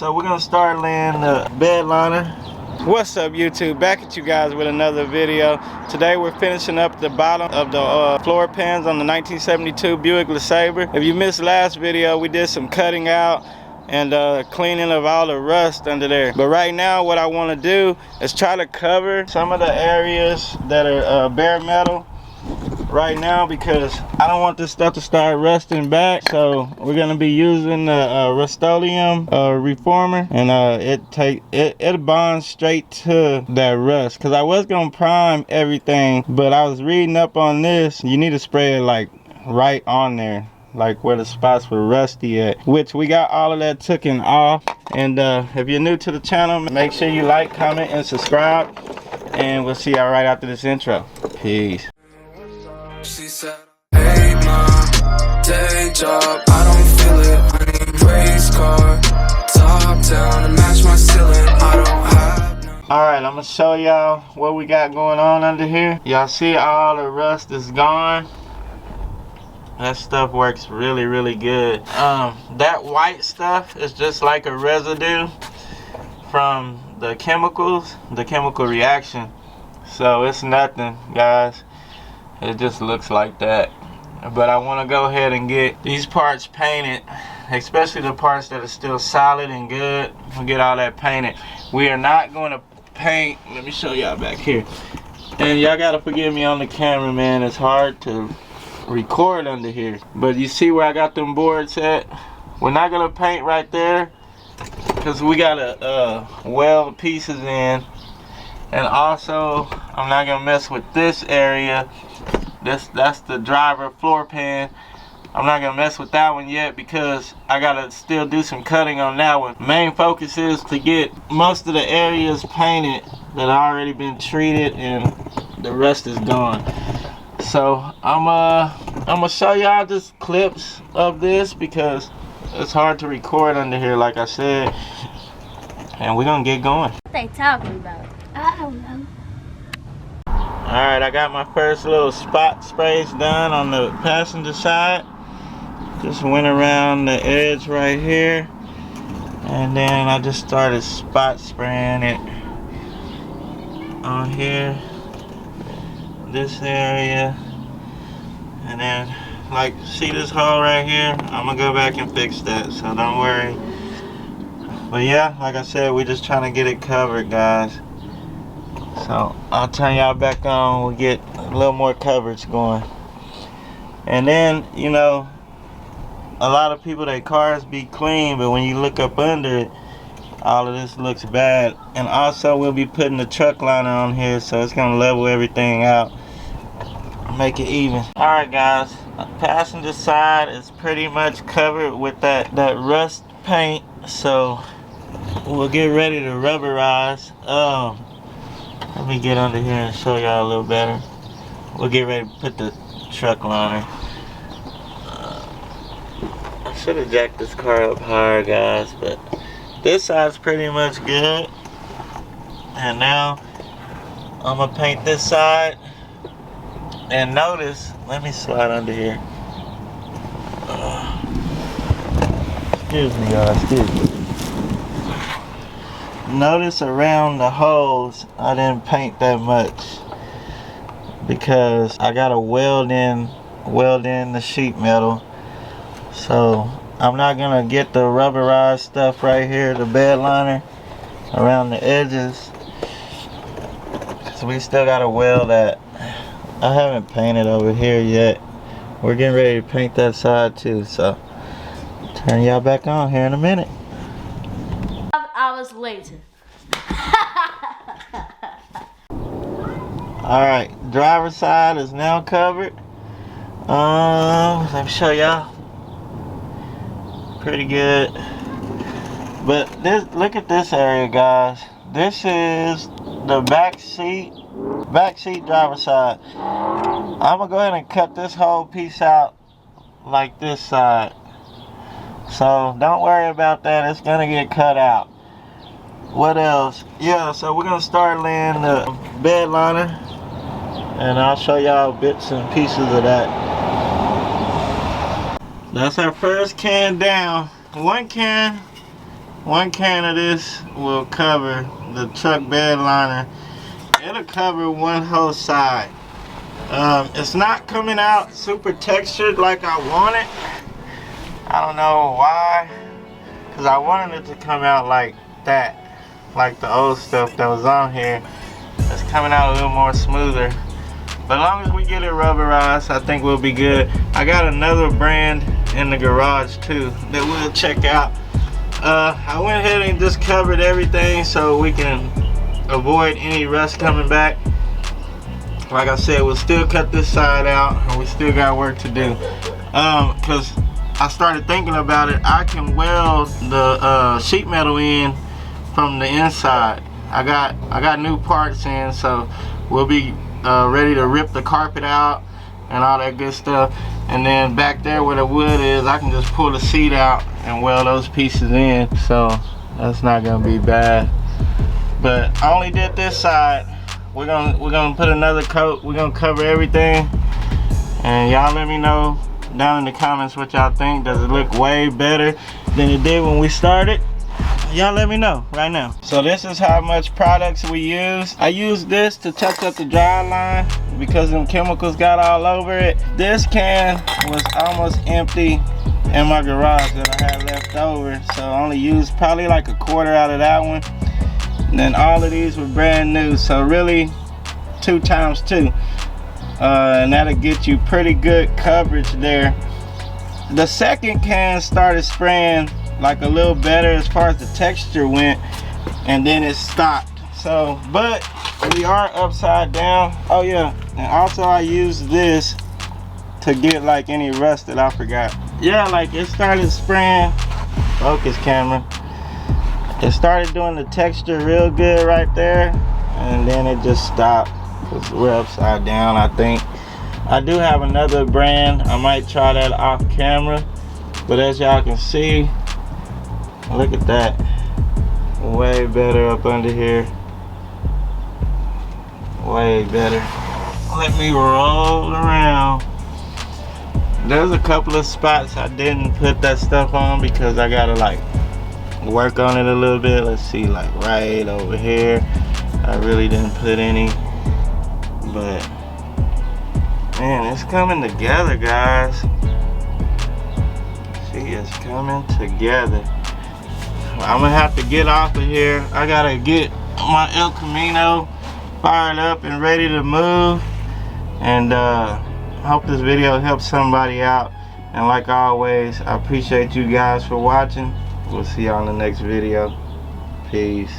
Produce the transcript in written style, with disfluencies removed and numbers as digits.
So we're gonna start laying the bed liner. What's up, YouTube? Back at you guys with another video. Today we're finishing up the bottom of the floor pans on the 1972 Buick LeSabre. If you missed last video, we did some cutting out and cleaning of all the rust under there. But right now what I want to do is try to cover some of the areas that are bare metal right now, because I don't want this stuff to start rusting back. So we're gonna be using the Rust-Oleum reformer, and it bonds straight to that rust. Because I was gonna prime everything, but I was reading up on this. You need to spray it like right on there, like where the spots were rusty at, which we got all of that taken off. And if you're new to the channel, make sure you like, comment, and subscribe, and we'll see y'all right after this intro. Peace. She said, hey mom, day job, I don't feel it. I need race car, top down to match my ceiling. I don't have no. Alright, I'm gonna show y'all what we got going on under here. Y'all see all the rust is gone. That stuff works really good. That white stuff is just like a residue from the chemicals, the chemical reaction. So it's nothing, guys. It just looks like that. But I want to go ahead and get these parts painted, especially the parts that are still solid and good. We'll get all that painted. We are not going to paint. Let me show y'all back here. And y'all got to forgive me on the camera, man. It's hard to record under here. But you see where I got them boards at? We're not going to paint right there, because we got to weld pieces in. And also, I'm not going to mess with this area. That's the driver floor pan. I'm not gonna mess with that one yet, because I gotta still do some cutting on that one. Main focus is to get most of the areas painted that already been treated and the rest is gone. So I'm gonna show y'all just clips of this, because it's hard to record under here, like I said, and we're gonna get going. What they talking about? I don't know. Alright, I got my first little spot sprays done on the passenger side. Just went around the edge right here, and then I just started spot spraying it on here, this area, and then like, see this hole right here? I'm gonna go back and fix that, so don't worry. But yeah, like I said, we're just trying to get it covered, guys. So I'll turn y'all back on. We'll get a little more coverage going. And then, you know, a lot of people, their cars be clean, but when you look up under it, all of this looks bad. And also we'll be putting the truck liner on here, so it's gonna level everything out, make it even. Alright guys, passenger side is pretty much covered with that rust paint, so we'll get ready to rubberize. Let me get under here and show y'all a little better. We'll get ready to put the truck liner. I should have jacked this car up higher, guys, but this side's pretty much good. And now I'm gonna paint this side. And notice, let me slide under here. Excuse me, y'all, excuse me. Notice around the holes I didn't paint that much, because I gotta weld in the sheet metal. So I'm not gonna get the rubberized stuff right here, the bed liner around the edges, because we still gotta weld that. I haven't painted over here yet. We're getting ready to paint that side too, so turn y'all back on here in a minute. I was lazy. Alright, driver's side is now covered. Let me show y'all. Pretty good. But this, look at this area, guys. This is the back seat driver's side. I'm gonna go ahead and cut this whole piece out like this side. So don't worry about that, it's gonna get cut out. What else? Yeah, so we're gonna start laying the bed liner, and I'll show y'all bits and pieces of that. That's our first can down. One can one can of this will cover the truck bed liner. It'll cover one whole side. It's not coming out super textured like I want it. I don't know why, because I wanted it to come out like that, like the old stuff that was on here. It's coming out a little more smoother. But as long as we get it rubberized, I think we'll be good. I got another brand in the garage too that we'll check out. I went ahead and just covered everything so we can avoid any rust coming back. Like I said, we'll still cut this side out and we still got work to do. Because I started thinking about it, I can weld the sheet metal in from the inside. I got new parts in, so we'll be ready to rip the carpet out and all that good stuff. And then back there where the wood is, I can just pull the seat out and weld those pieces in, so that's not gonna be bad. But I only did this side. We're gonna put another coat. We're gonna cover everything, and y'all let me know down in the comments what y'all think. Does it look way better than it did when we started? Y'all let me know right now. So this is how much products we use. I used this to touch up the dry line because them chemicals got all over it. This can was almost empty in my garage that I had left over, so I only used probably like a quarter out of that one. And then all of these were brand new, so really 2 times 2. And that'll get you pretty good coverage there. The second can started spraying like a little better as far as the texture went, and then it stopped. So, but we are upside down. Oh yeah, and also I used this to get like any rust that I forgot. Yeah, like it started spraying. Focus camera. It started doing the texture real good right there, and then it just stopped because we're upside down. I think I do have another brand. I might try that off camera, but as y'all can see, look at that, way better up under here, way better. Let me roll around. There's a couple of spots I didn't put that stuff on because I gotta like work on it a little bit. Let's see, like right over here I really didn't put any, but man, it's coming together, guys. See, it's coming together. I'm gonna have to get off of here. I gotta get my El Camino fired up and ready to move, and hope this video helps somebody out. And like always, I appreciate you guys for watching. We'll see y'all in the next video. Peace.